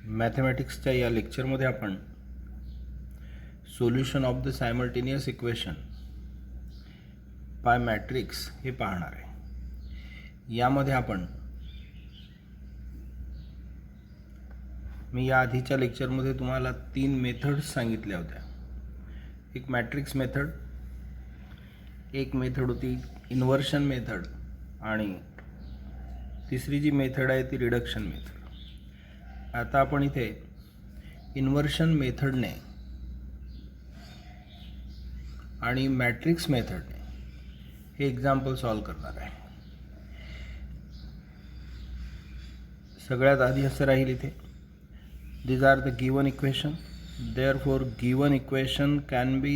मॅथमॅटिक्सच्या या लेक्चरमध्ये आपण solution of the simultaneous equation by matrix हे पाहणार आहे. यामध्ये आपण मी या आधीच्या लेक्चरमध्ये तुम्हाला 3 मेथड्स सांगितल्या होत्या. एक मॅट्रिक्स मेथड, एक मेथड होती इन्व्हर्शन मेथड आणि तिसरी जी मेथड आहे ती रिडक्शन मेथड. आता आपण इथे इन्व्हर्शन मेथडने आणि मॅट्रिक्स मेथडने हे एक्झाम्पल सॉल्व करणार आहे. सगळ्यात आधी असं राहील इथे these are the given equation, therefore given equation can be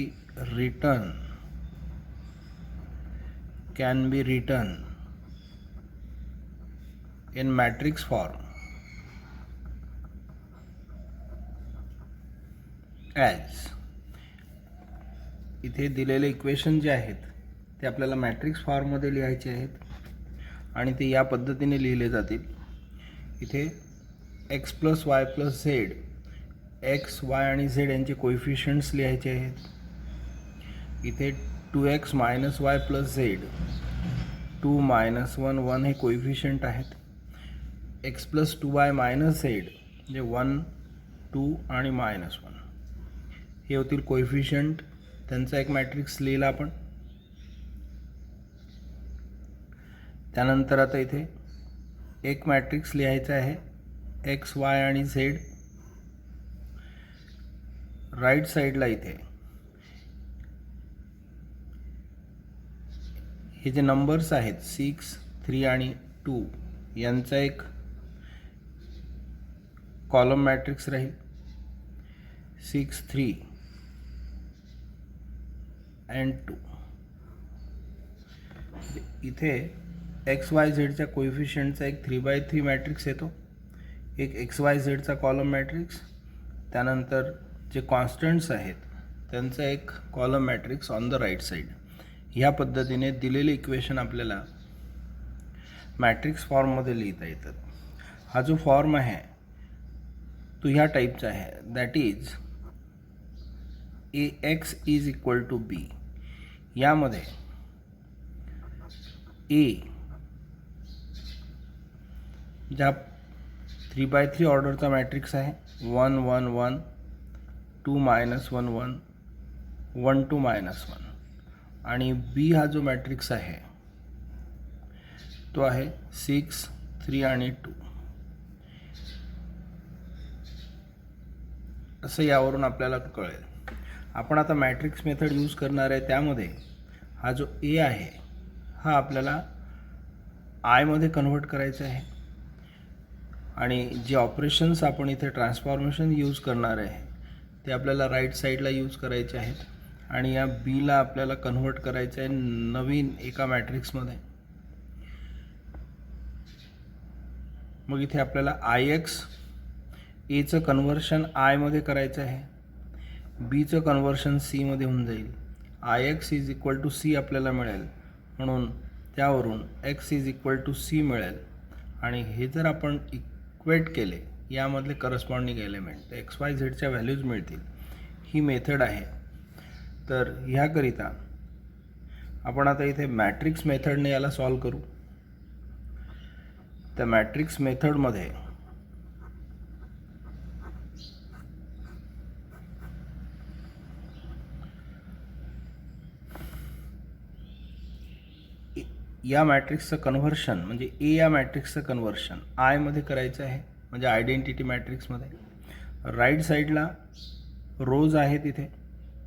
written in matrix form as. इथे दिलेले इक्वेशन जे आहेत ते आपल्याला मॅट्रिक्स फॉर्ममध्ये लिहायचे आहेत आणि ते या पद्धतीने लिहिले जातील. इथे x plus y plus Z, x Y आणि झेड यांचे कोइफिशियंट्स लिहायचे आहेत. इथे 2x minus Y plus Z, 2 minus 1 1 हे कोइफिशियंट आहेत. x plus 2y minus Z म्हणजे 1 2 आणि मायनस 1 हे होतील कोइफिशियंट. त्यांचा एक मॅट्रिक्स लिहिला आपण. त्यानंतर आता इथे एक मॅट्रिक्स लिहायचा आहे एक्स वाय आणि झेड. राईट साईडला इथे हे जे नंबर्स आहेत 6 3 आणि 2 यांचा एक कॉलम मॅट्रिक्स राहील 6 3 and 2. इथे एक्स वाय झेडच्या कोइफिशियंटचा एक 3x3 मॅट्रिक्स येतो, एक एक्स वाय झेडचा कॉलम मॅट्रिक्स, त्यानंतर जे कॉन्स्टंट्स आहेत त्यांचा एक column matrix on the right side. ह्या पद्धतीने दिलेले इक्वेशन आपल्याला मॅट्रिक्स फॉर्ममध्ये लिहिता येतात. हा जो फॉर्म आहे तो ह्या टाईपचा आहे, that is ax is equal to b. यामध्ये a ज्या 3x3 ऑर्डरचा मॅट्रिक्स आहे 1 1 1 2 मायनस 1 1 1 2 मायनस 1 आणि b हा जो मॅट्रिक्स आहे तो आहे 6 3 आणि 2. असं यावरून आपल्याला कळेल. आपण आता मॅट्रिक्स मेथड यूज करणार आहे. त्यामध्ये हा जो ए आहे हा आपल्याला आयमध्ये कन्व्हर्ट करायचा आहे आणि जे ऑपरेशन्स आपण इथे ट्रान्सफॉर्मेशन यूज करणार आहे ते आपल्याला राईट साईडला यूज करायचे आहेत आणि या बीला आपल्याला कन्व्हर्ट करायचं आहे नवीन एका मॅट्रिक्समध्ये. मग इथे आपल्याला IX एचं कन्व्हर्शन आयमध्ये करायचं आहे, बीचं कन्व्हर्शन सीमध्ये होऊन जाईल. IX is equal to C आपल्याला मिळेल, म्हणून त्यावरून x is equal to C मिळेल आणि हे जर आपण इक्वेट केले यामधले करस्पॉन्डिंग एलिमेंट तर एक्स वाय झेडच्या व्हॅल्यूज मिळतील. ही मेथड आहे. तर ह्याकरिता आपण आता इथे मॅट्रिक्स मेथडने याला सॉल्व करू. त्या मॅट्रिक्स मेथडमध्ये या मॅट्रिक्सचं कन्व्हर्शन म्हणजे ए या मॅट्रिक्सचं कन्व्हर्शन आयमध्ये करायचं आहे, म्हणजे आयडेंटिटी मॅट्रिक्समध्ये. राईट साईडला रोज आहेत, इथे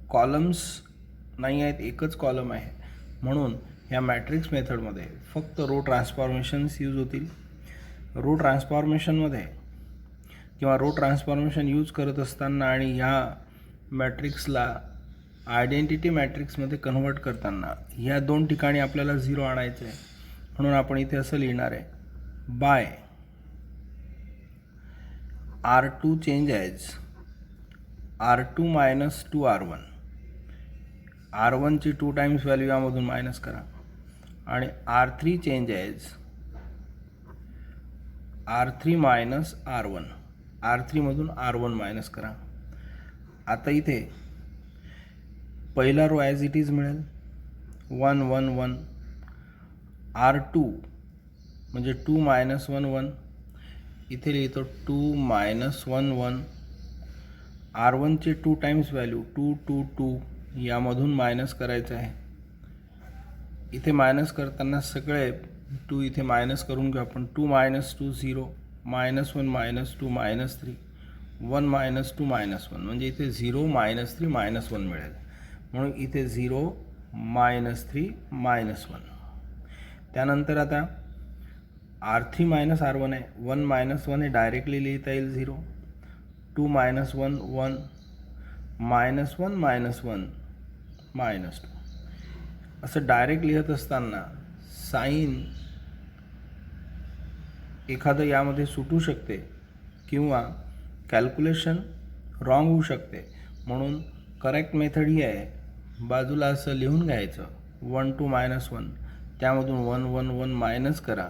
कॉलम्स नाही आहेत, एकच कॉलम आहे, म्हणून ह्या मॅट्रिक्स मेथडमध्ये फक्त रो ट्रान्सफॉर्मेशन्स यूज होतील. रो ट्रान्सफॉर्मेशनमध्ये किंवा रो ट्रान्सफॉर्मेशन यूज करत असताना आणि ह्या मॅट्रिक्सला आयडेंटिटी मॅट्रिक्समध्ये कन्व्हर्ट करताना ह्या 2 ठिकाणी आपल्याला 0 आणायचं आहे, म्हणून आपण इथे असं लिहिणार आहे by R2 change as R2 minus 2R1. R1ची 2 टाइम्स व्हॅल्यू यामधून मायनस करा आणि R3 change as R3 minus R1. R3मधून R1 मायनस करा. आता इथे पहिला रो ॲज इट इज मिळेल 1 1 1. R2 म्हणजे 2 मायनस 1 1. इथे लिहितो 2 मायनस 1 1. R1चे 2 टाइम्स व्हॅल्यू 2 2 2 यामधून मायनस करायचं आहे. इथे मायनस करताना सगळे 2 इथे मायनस करून घेऊ आपण. 2 minus 2 0, minus 1 minus 2 minus 3, 1 minus 2 minus 1. म्हणजे इथे 0 मायनस 3 मायनस 1 मिळेल. म्हणून इथे 0 मायनस 3 मायनस 1. त्यानंतर आता R3 मायनस R1 आहे. 1 मायनस 1 हे डायरेक्टली लिहिता येईल 0. 2 मायनस 1 1, मायनस 1 मायनस 1 मायनस 2. असं डायरेक्ट लिहित असताना साईन एखादं यामध्ये सुटू शकते किंवा कॅल्क्युलेशन रॉंग होऊ शकते. म्हणून करेक्ट मेथड ही आहे, बाजूला असं लिहून घ्यायचं 1 2 मायनस 1, त्यामधून 1 1 1 मायनस करा.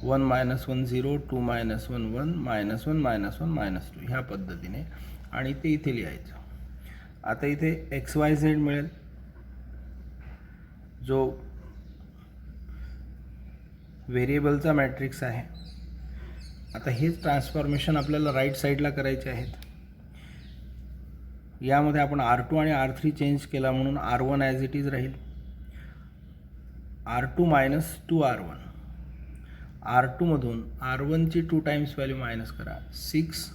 1 minus 1 0, 2 minus 1 1, minus 1 minus 1 minus 2 ह्या पद्धतीने, आणि ते इथे लिहायचं. आता इथे XYZ मिळेल जो व्हेरिएबलचा मॅट्रिक्स आहे. आता हेच ट्रान्सफॉर्मेशन आपल्याला राईट साईडला करायचे आहेत. यामध्ये आपण R2 आणि R3 चेंज केला म्हणून R1 ॲज इट इज राहील. R2 minus 2R1. R2मधून R1ची 2 times value minus करा. 6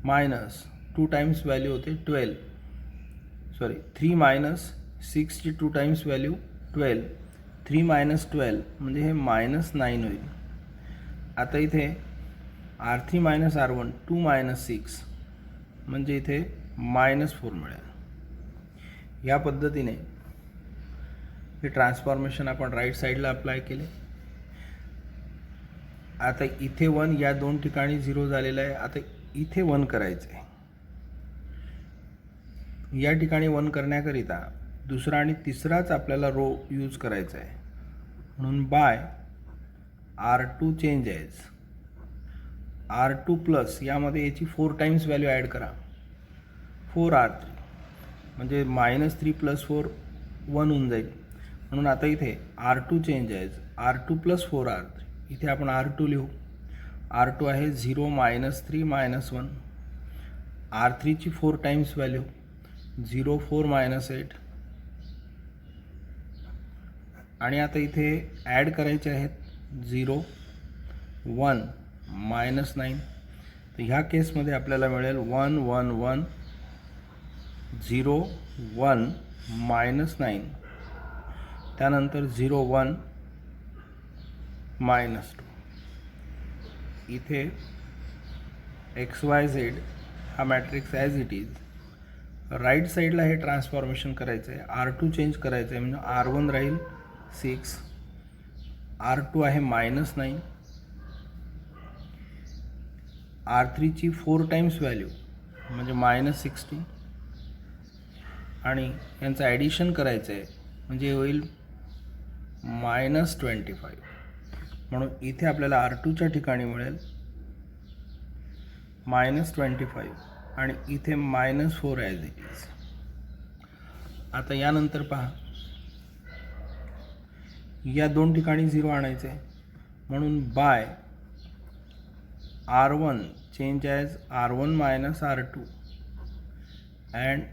मायनस 2 टाइम्स व्हॅल्यू होते 12. 3 मायनस 6ची 2 टाइम्स व्हॅल्यू 12. 3 मायनस 12 म्हणजे हे मायनस 9 होईल. आता इथे R3 मायनस R1 2 मायनस 6 म्हणजे इथे मायनस 4 मिळेल. या पद्धतीने हे ट्रान्सफॉर्मेशन आपण राईट साईडला अप्लाय केले. आता इथे 1 या दोन ठिकाणी 0 झालेलं आहे. आता इथे 1 करायचं आहे. या ठिकाणी 1 करण्याकरिता दुसरा आणि तिसराच आपल्याला रो यूज करायचा आहे. म्हणून bye R2 change age R2 plus यामध्ये याची 4 टाइम्स व्हॅल्यू ॲड करा. 4R3 म्हणजे मायनस 3 प्लस 4 1 होऊन जाईल. म्हणून आता इथे R2 change age R2 plus 4R3. इथे आपण R2 लिहू. R2 आहे 0 minus 3 minus 1. R3ची 4 times value 0 4 minus 8. आणि आता इथे ॲड करायचे आहेत 0 1 मायनस 9. तर ह्या केसमध्ये आपल्याला मिळेल 1 1 1 0 1 मायनस 9. त्यानंतर 0 1 मायनस 2. इथे XYZ हा matrix as it is. Right साईडला हे ट्रान्सफॉर्मेशन करायचं आहे. R2 चेंज करायचं आहे म्हणजे R1 राहील 6. R2 आहे मायनस 9. R3ची 4 टाइम्स व्हॅल्यू म्हणजे मायनस 16. आणि यांचं ॲडिशन करायचं आहे म्हणजे होईल मायनस 25. म्हणून इथे आपल्याला R2च्या ठिकाणी मिळेल मायनस 25 आणि इथे मायनस 4 ॲज इट इज. आता यानंतर पहा, या दोन ठिकाणी 0 आणायचे आहे. म्हणून by R1 change as R1 minus R2 and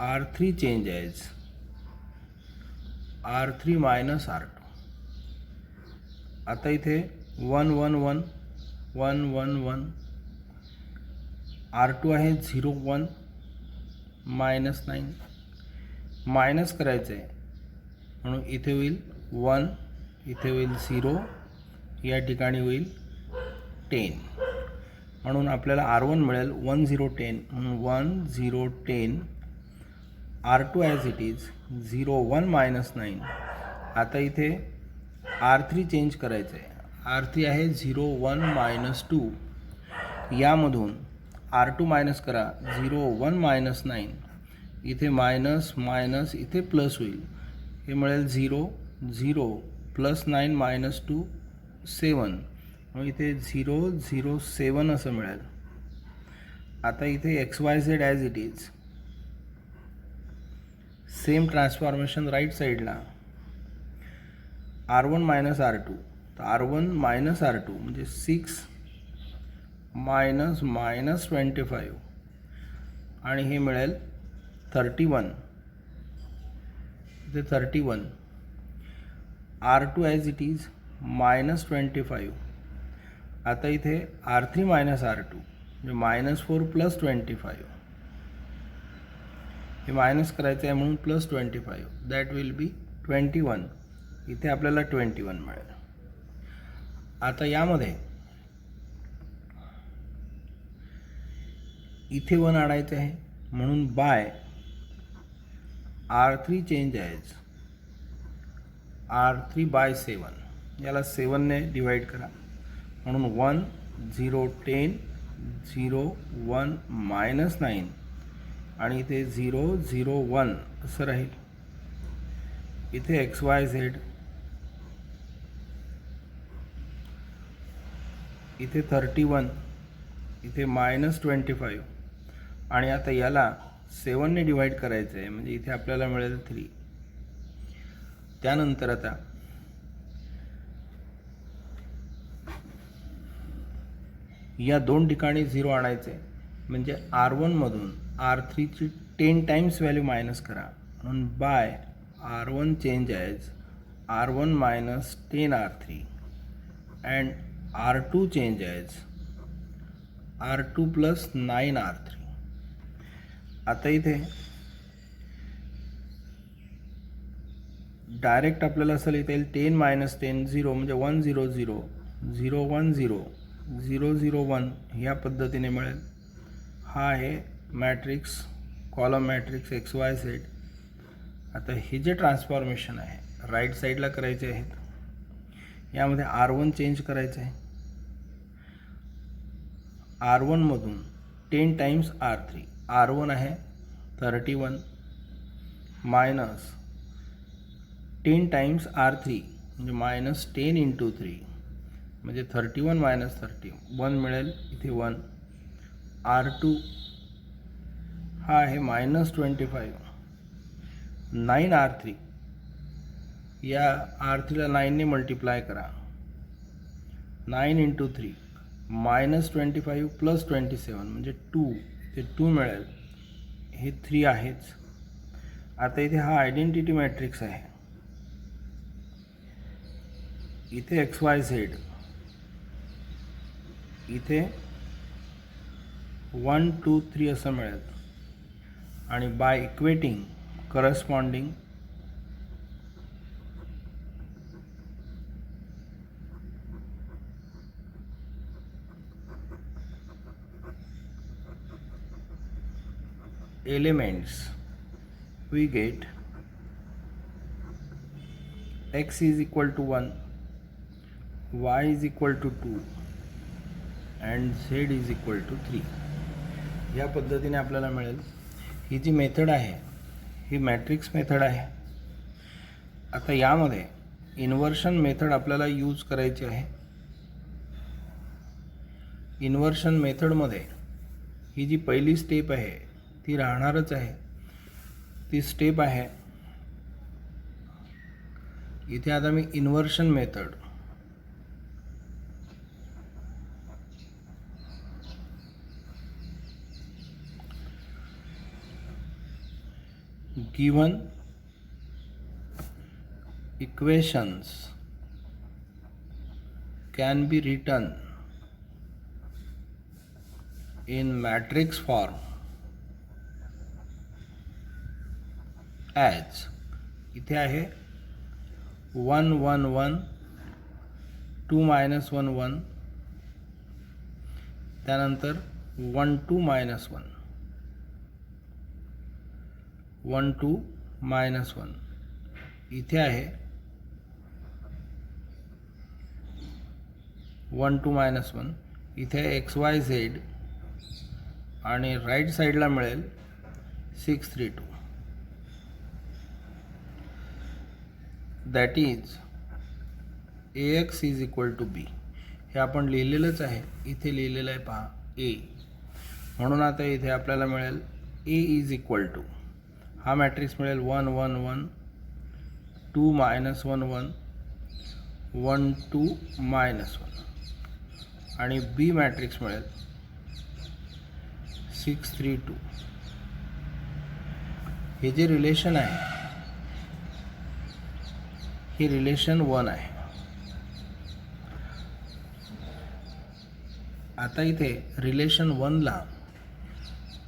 R3 change as R3 minus R2. आता इथे 1 1 1 1 1 1. R2 आहे 0 1 मायनस 9. मायनस करायचं आहे म्हणून इथे होईल 1, इथे होईल 0, या ठिकाणी होईल 10. म्हणून आपल्याला R1 मिळेल 1 0 10. म्हणून 1 0 10. R2 as it is 0 1 minus 9. आता इथे R3 चेंज करायचं आहे. R3 आहे 0 1 मायनस 2. यामधून R2 मायनस करा 0 1 मायनस 9. इथे मायनस मायनस इथे प्लस होईल. हे मिळेल 0 0 प्लस 9 मायनस 2 7. मग इथे 007 असं मिळेल. आता इथे XYZ as it is, same transformation right साईडला R1 मायनस R2, तर R1 मायनस R2 म्हणजे 6 मायनस मायनस 25 आणि हे मिळेल 31. इथे 31. R2 as it is minus 25. आता इथे R3 मायनस R2 म्हणजे मायनस 4 प्लस 25. हे मायनस करायचं आहे म्हणून प्लस 25, दॅट विल बी 21. इथे आपल्याला 21 मिळेल. आता यामध्ये इथे 1 आणायचं आहे म्हणून bye R3 change as R3 bye 7. याला 7ने डिवाइड करा म्हणून 1 0 10 0 1 मायनस 9 आणि इथे 0 0 1 असं राहील. इथे XYZ, इथे 31, इथे मायनस 25 आणि आता याला 7ने डिवाइड करायचं आहे म्हणजे इथे आपल्याला मिळेल 3. त्यानंतर आता या दोन ठिकाणी 0 आणायचे म्हणजे R1 मधून R3 ची 10 टाइम्स व्हॅल्यू मायनस करा म्हणून by R1 change as R1 minus 10 R3 and R2 change as R2 plus 9 R3. आता इथे डायरेक्ट आपल्याला असं लिहिता येईल 10 मायनस 10 0 म्हणजे 1 0 0 0 1 0 0 0 1 ह्या पद्धतीने मिळेल. हा आहे मॅट्रिक्स, कॉलम मॅट्रिक्स XYZ. आता हे जे ट्रान्सफॉर्मेशन आहे राईट साईडला करायचे आहेत. यामध्ये R1 चेंज करायचं आहे. R1 मधून 10 टाइम्स R3, R1 आहे 31 मायनस 10 टाइम्स R3 म्हणजे मायनस 10 इंटू 3 म्हणजे 31 मायनस 31 मिळेल. इथे 1. R2 हा आहे मायनस 25 9 R3, या R3ला 9ने मल्टिप्लाय करा 9 इंटू 3 मायनस 25 प्लस 27 म्हणजे 2. ते 2 मिळेल. हे 3 आहेच. आता इथे हा आयडेंटिटी मॅट्रिक्स आहे. इथे XYZ, इथे 1 2 3 असं मिळेल आणि by equating corresponding elements we get x is equal to 1, y is equal to 2 and z is equal to 3. या पद्धतीने आपल्याला मिळेल. ही जी मेथड आहे ही मॅट्रिक्स मेथड आहे. आता यामध्ये इन्व्हर्शन मेथड आपल्याला यूज करायची आहे. इन्व्हर्शन मेथडमध्ये ही जी पहिली स्टेप आहे ती राहणारच आहे. ती स्टेप आहे इथे. आता मी inversion method given equations can be written in matrix form as, इथे आहे 1 1 1 2 मायनस 1 1, त्यानंतर 1 2 मायनस 1 1 2 मायनस 1. इथे आहे 1 2 मायनस 1. इथे XYZ आणि राईट साईडला मिळेल 6 3 2. That is AX is equal to B. हे आपण लिहिलेलंच आहे, इथे लिहिलेलं आहे पहा ए. म्हणून आता इथे आपल्याला मिळेल ए इज इक्वल टू, हा मॅट्रिक्स मिळेल 1 1 1 2 -1 1 1 2 -1 आणि बी मॅट्रिक्स मिळेल 6 3 2. हे जे रिलेशन आहे हे रिलेशन 1 आहे. आता इथे रिलेशन 1ला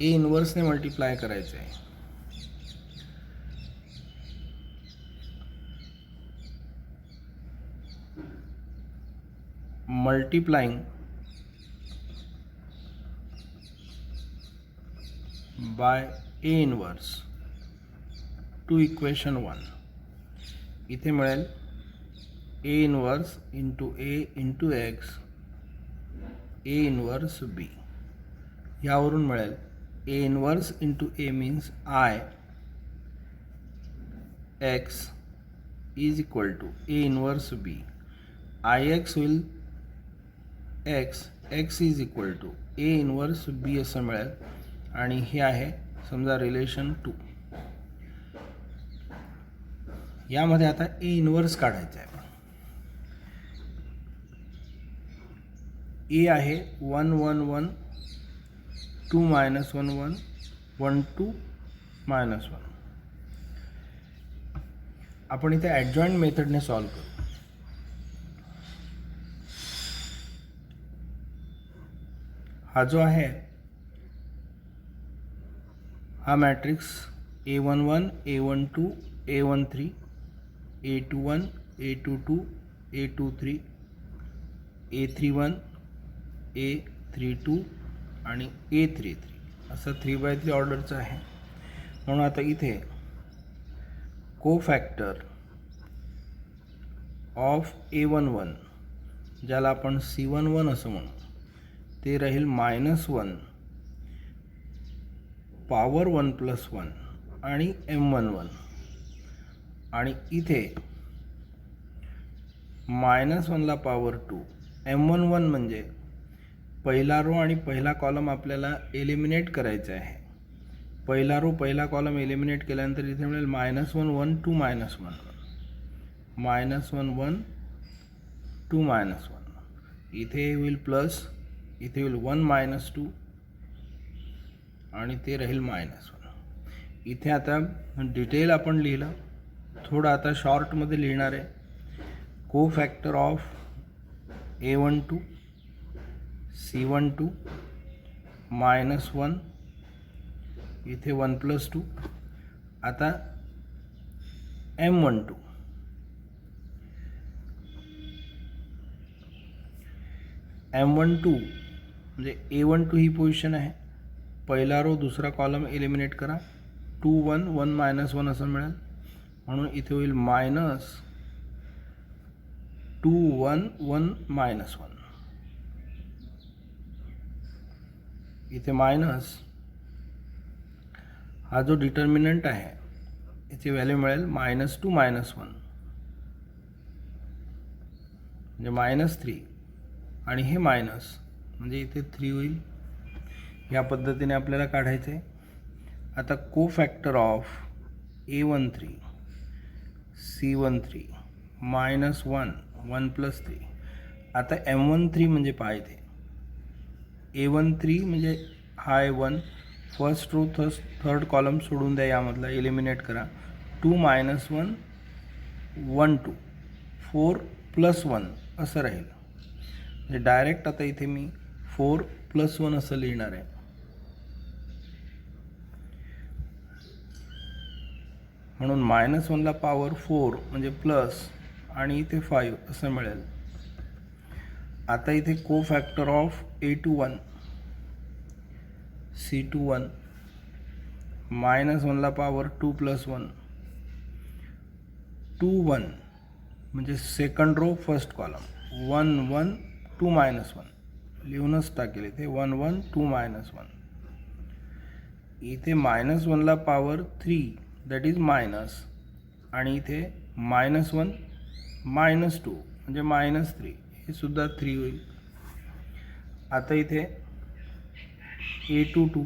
ए इन्व्हर्सने मल्टिप्लाय करायचं आहे. Multiplying by A inverse to equation 1. इथे मिळेल A inverse into A into X A inverse B. यावरून मिळेल A inverse into A means I X is equal to A inverse B. I X होईल X, X is equal to A inverse B असं मिळेल. आणि हे आहे समजा relation 2. यामध्ये आता ए इन्व्हर्स काढायचं आहे. ए आहे 1 1 1 2 -1 1 1 2 -1. आपण इथे ॲडजॉइंट मेथडने सॉल्व करू. हा जो आहे हा matrix A11 A12 A13 A21 A22 A23 A31 A32 आणि A33 असं 3x3 ऑर्डरचं आहे. म्हणून आता इथे कोफॅक्टर ऑफ A11 ज्याला आपण C11 असं म्हणू ते राहील -1 पॉवर 1 + 1 आणि M11. आणि इथे -1 ला पॉवर 2 M11 म्हणजे पहिला रो आणि पहिला कॉलम आपल्याला एलिमिनेट करायचा आहे. पहिला रो पहिला कॉलम एलिमिनेट केल्यानंतर इथे मिळेल -1 1 2 -1 -1 1 2 -1. इथे होईल प्लस, इथे होईल 1 -2 आणि ते राहील -1. इथे आता डिटेल आपण लिहिलं, थोडं आता शॉर्टमध्ये लिहिणार आहे. कोफॅक्टर ऑफ A12 C12 -1 इथे 1 + 2. आता M12 म्हणजे A12 ही पोझिशन आहे. पहिला रो दुसरा कॉलम एलिमिनेट करा. 2 1 1 -1 असं मिळेल. म्हणून इथे होईल -2 1 1 -1. इथे मायनस हा जो डिटर्मिनंट आहे याची व्हॅल्यू मिळेल -2 -1 म्हणजे -3 आणि हे मायनस म्हणजे इथे 3 होईल. या पद्धतीने आपल्याला काढायचे. आता कोफॅक्टर ऑफ A13 C13 -1 1 + 3. आता M13 म्हणजे पहा इथे A13 म्हणजे हा आहे 1. फर्स्ट रो थर्ड कॉलम सोडून द्या, यामधला एलिमिनेट करा. 2 -1 1 2 4 + 1 असं राहील. म्हणजे डायरेक्ट आता इथे मी 4 + 1 असं लिहिणार आहे. म्हणून -1 ला पॉवर 4 म्हणजे प्लस आणि इथे 5 असं मिळेल. आता इथे कोफॅक्टर ऑफ A21 C21 -1 ला पॉवर 2 + 1 2 1 म्हणजे सेकंड रो फर्स्ट कॉलम 1 1 2 -1 लिहूनच टाकेल इथे 1 1 2 -1. इथे -1 ला पॉवर 3 दॅट इज मायनस आणि इथे -1 -2 म्हणजे -3 हे सुद्धा 3 होईल. आता इथे A22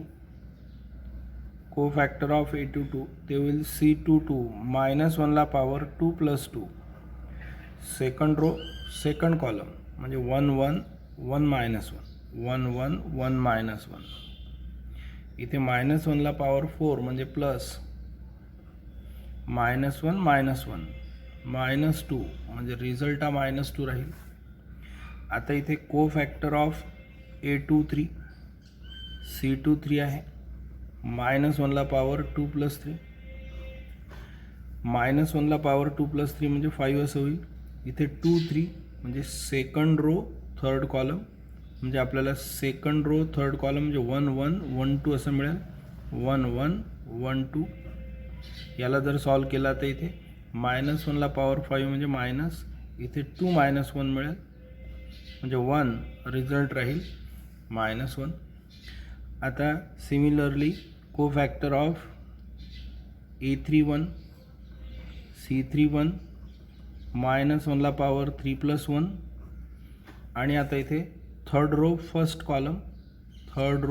कोफॅक्टर ऑफ A22 ते होईल C22 -1ला power 2 + 2 second row second column म्हणजे 1 1 1 -1 1 1 1 -1 इथे -1ला पॉवर 4 म्हणजे प्लस -1 -1 -2 म्हणजे रिझल्ट हा -2 राहील. आता इथे कोफॅक्टर ऑफ A23 C23 आहे -1ला पॉवर 2 + 3 -1ला पॉवर 2 + 3 म्हणजे 5 असं होईल. इथे 2 3 म्हणजे सेकंड रो थर्ड कॉलम म्हणजे आपल्याला सेकंड रो थर्ड कॉलम म्हणजे 1 1 1 2 असं मिळेल. 1 1 1 2 याला जर सॉल्व केला तर इथे -1ला पॉवर 5 म्हणजे मायनस इथे 2 -1 मिळेल म्हणजे 1 रिझल्ट राहील -1. आता सिमिलरली कोफॅक्टर ऑफ A31 C31 -1ला पॉवर 3 + 1 आणि आता इथे थर्ड रो फर्स्ट कॉलम 1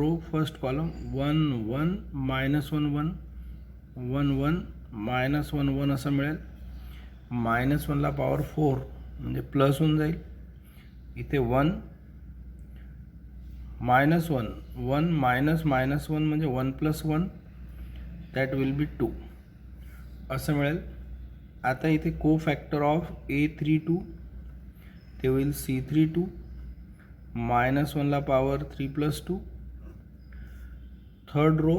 1 -1 1 1 1 -1 1 असं मिळेल. -1ला पॉवर 4 म्हणजे प्लस होऊन जाईल. इथे 1 -1 1 -1 म्हणजे 1 + 1 दॅट विल बी 2 असं मिळेल. आता इथे कोफॅक्टर ऑफ A32 ते होईल C32 -1ला power 3 + 2 third row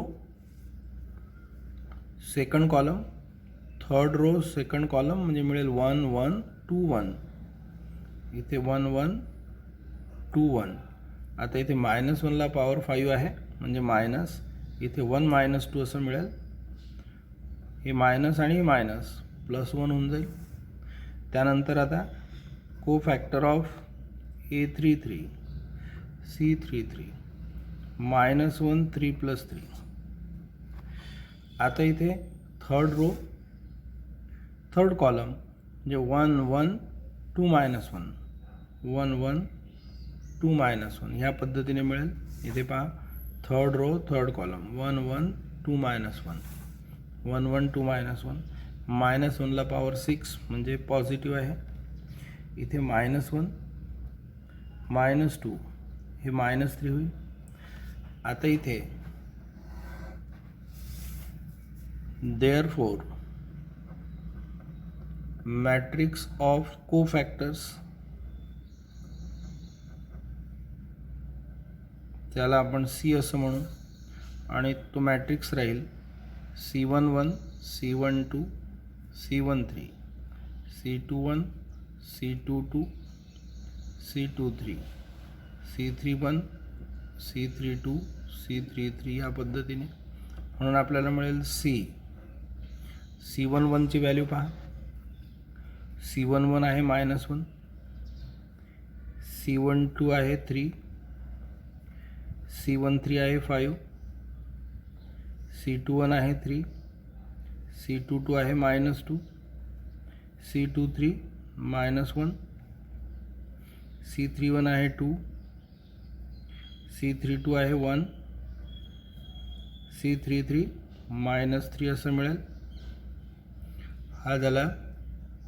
second column म्हणजे मिळेल 1 1 2 1 इथे 1 1 2 1. आता इथे -1ला पॉवर 5 आहे म्हणजे मायनस इथे 1 -2 असं मिळेल. हे मायनस आणि मायनस +1 होऊन जाईल. त्यानंतर आता कोफॅक्टर ऑफ A33 C33 -1 3 + 3. आता इथे थर्ड रो थर्ड कॉलम म्हणजे 1 1 2 -1 1 1 2 -1 ह्या पद्धतीने मिळेल. इथे पहा थर्ड रो थर्ड कॉलम 1 1 2 -1 1 1 2 -1 -1ला पॉवर 6 म्हणजे पॉझिटिव्ह आहे. इथे -1 -2 हे -3 होईल. आता इथे देअरफॉर मॅट्रिक्स ऑफ कोफॅक्टर्स त्याला आपण C असं म्हणू आणि तो मॅट्रिक्स राहील C11 C12 C13 C21 C22 C23 C31 C32 C33 या पद्धतीने. म्हणून आपल्याला मिळेल C11 ची व्हॅल्यू पहा. C11 आहे -1 C12 आहे 3 C13 आहे 5 C21 आहे 3 C22 आहे -2 C23 -1 C31 आहे 2 C32 आहे 1 C33 -3 असं मिळेल. हा झाला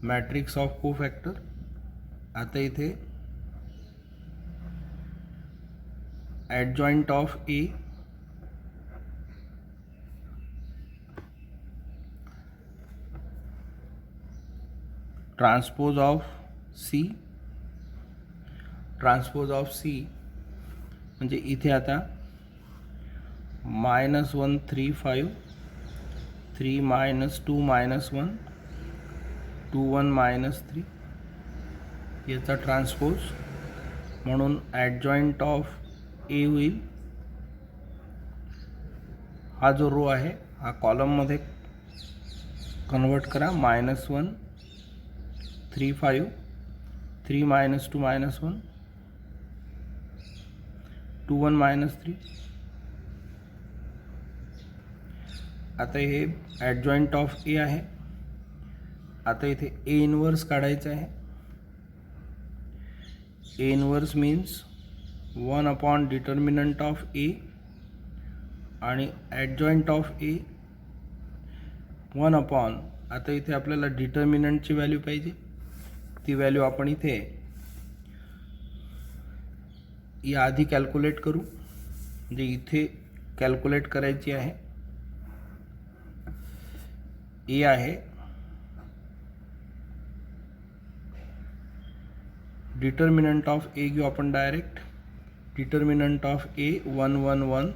मॅट्रिक्स ऑफ कोफॅक्टर. आता इथे adjoint of A transpose of C म्हणजे इथे आता -1 3 5 3 -2 -1 2 1 -3 याचा ट्रान्सपोज म्हणून ॲडजॉइंट ऑफ A होईल. हा जो रो आहे हा कॉलममध्ये कन्वर्ट करा. -1 3 5 3 -2 -1 2 1 -3. आता हे ॲडजॉइंट ऑफ A आहे. आता इथे A इन्व्हर्स काढायचं आहे. A inverse means 1 upon determinant of A आणि ॲडजॉइंट ऑफ ए 1 अपॉन, आता इथे आपल्याला डिटर्मिनंटची व्हॅल्यू पाहिजे, ती व्हॅल्यू आपण इथे या आधी कॅल्क्युलेट करू, म्हणजे इथे कॅल्क्युलेट करायची आहे. ए आहे डिटर्मिनंट ऑफ ए घेऊ आपण direct. Determinant of A 1 1 1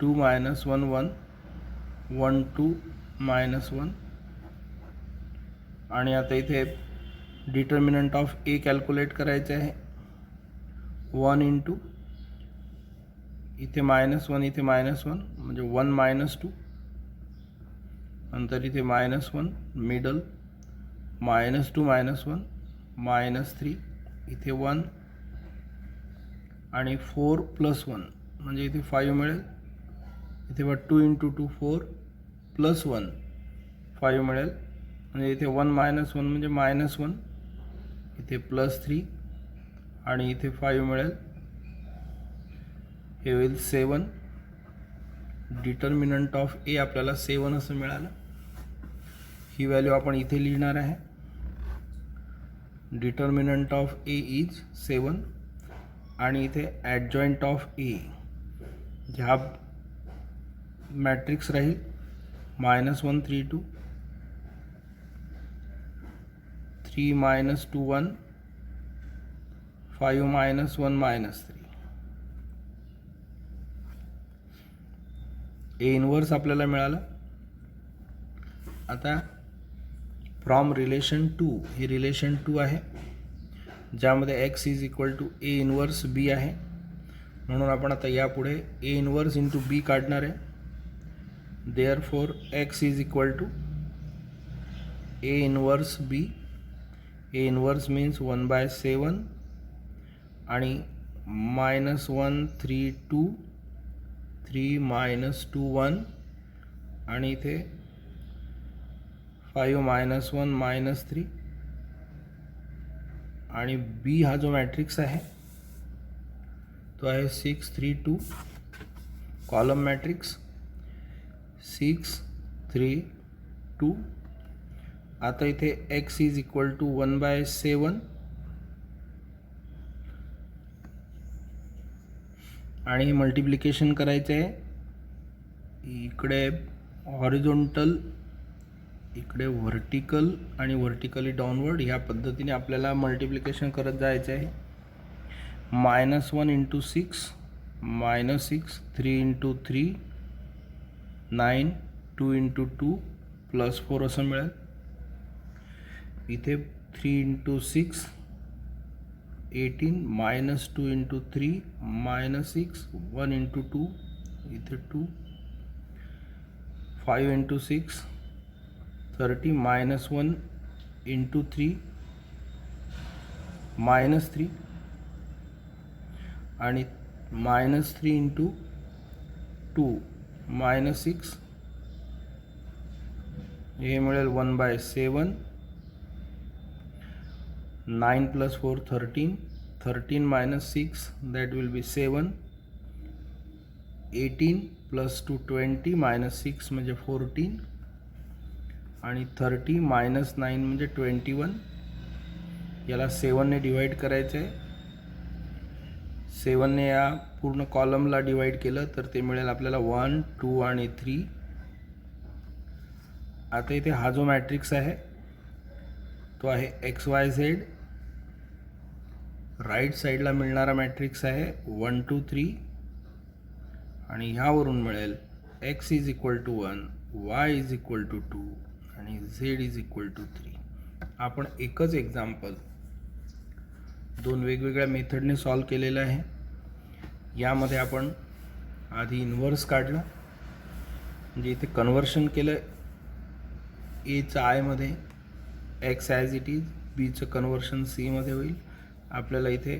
2 minus 1 1 1 2 minus 1. आणि आता इथे डिटर्मिनंट ऑफ ए कॅल्क्युलेट करायचे आहे. 1 इंटू इथे मायनस 1 इथे मायनस 1 म्हणजे 1 मायनस 2, नंतर इथे minus 1 middle minus 2 minus 1 minus 3 इथे 1 आणि 4 प्लस 1 म्हणजे इथे 5 मिळेल. इथे 2 इंटू 2 4 प्लस 1 5 मिळेल, म्हणजे इथे 1 मायनस 1 म्हणजे मायनस 1, इथे प्लस 3 आणि इथे 5 मिळेल. हे होईल 7. डिटर्मिनंट ऑफ ए आपल्याला 7 असं मिळालं. ही व्हॅल्यू आपण इथे लिहिणार आहे. डिटर्मिनंट ऑफ ए इज 7 आणि इथे ॲडजॉइंट ऑफ ए ह्या मॅट्रिक्स राहील -1 3 2 3 minus 2 1 5 minus 1 minus 3. A inverse आपल्याला मिळालं. आता फ्रॉम रिलेशन 2, हे रिलेशन 2 आहे ज्यामध्ये x is equal to A inverse B आहे, म्हणून आपण आता यापुढे ए इनवर्स इंटू बी काढणार आहे. Therefore x is equal to A inverse B. A inverse means 1/7 आणि -1 3 2 3 मायनस 2 1 आणि इथे 5 मायनस 1 मायनस 3. आणि बी हा जो मॅट्रिक्स आहे तो आहे 6 3 2 कॉलम मॅट्रिक्स 6 3 2. आता इथे x इज इक्वल टू 1/7 आणि मल्टिप्लिकेशन करायचं आहे. इकडे हॉरिझॉन्टल, इकडे व्हर्टिकल आणि व्हर्टिकली डाऊनवर्ड ह्या पद्धतीने आपल्याला मल्टिप्लिकेशन करत जायचं आहे. -1 into 6 minus 6 3 into 3 9 2 into 2 plus 4 असं मिळेल. इथे 3 into 6 18 minus 2 into 3 minus 6 1 into 2 इथे 2 5 इंटू 6 30 मायनस 1 इंटू 3 मायनस 3 आणि -3 इंटू 2 मायनस 6. हे मिळेल 1/7. 9 plus 4 13 13 minus 6 that will be 7. 18 plus 2 20 minus 6 म्हणजे 14 आणि 30 मायनस 9 म्हणजे 21. याला 7ने डिवाइड करायचं आहे. 7ने या पूर्ण कॉलमला डिवाइड केलं तर ते मिळेल आपल्याला 1 2 आणि 3. आता इथे हा जो मॅट्रिक्स आहे तो आहे XYZ. राईट साईडला मिळणारा मॅट्रिक्स आहे 1 2 3 आणि ह्यावरून मिळेल x is equal to 1 y is equal to 2 आणि z इज इक्वल टू 3. आपण एकच एक्झाम्पल 2 वेगवेगळ्या मेथडने सॉल्व केलेलं आहे. यामध्ये आपण आधी इन्व्हर्स काढलं, म्हणजे इथे कन्व्हर्शन केलं एचं आयमध्ये, x ॲज इट इज, बीचं कन्व्हर्शन सीमध्ये होईल. आपल्याला इथे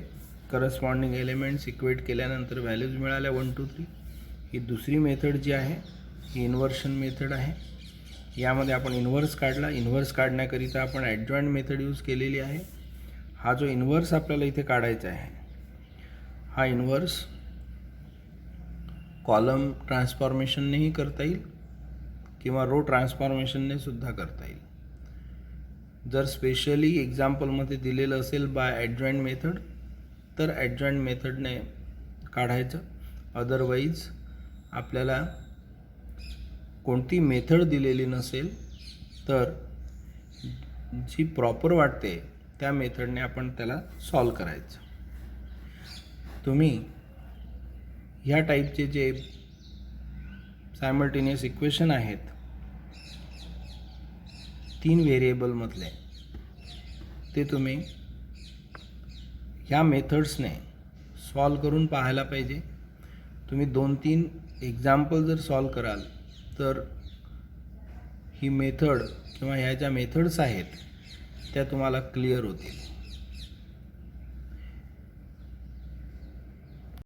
करस्पॉन्डिंग एलिमेंट्स इक्वेट केल्यानंतर व्हॅल्यूज मिळाल्या 1 2 3. ही दुसरी मेथड जी आहे ही इन्व्हर्शन मेथड आहे. यामध्ये आपण इन्व्हर्स काढला. इन्व्हर्स काढण्याकरिता आपण ॲडजॉइंट मेथड यूज केलेली आहे. हा जो इन्व्हर्स आपल्याला इथे काढायचा आहे हा इन्व्हर्स कॉलम ट्रान्सफॉर्मेशननेही करता येईल किंवा रो ट्रान्सफॉर्मेशनने सुद्धा करता येईल. जर स्पेशली एक्झाम्पलमध्ये दिलेलं असेल बाय ॲडजॉईंट मेथड तर ॲडजॉईंट मेथडने काढायचं. अदरवाईज आपल्याला कोणती मेथड दिलेली नसेल तर जी प्रॉपर वाटते त्या मेथडने आपण त्याला सॉल्व करायचं. तुम्ही ह्या टाईपचे जे सायमल्टेनियस इक्वेशन आहेत 3 व्हेरिएबलमधले ते तुम्ही ह्या मेथड्सने सॉल्व करून पाहायला पाहिजे. तुम्ही 2-3 एक्झाम्पल जर सॉल्व कराल तर ही मेथड किंवा ह्या ज्या मेथड्स आहेत त्या तुम्हाला क्लिअर होतील.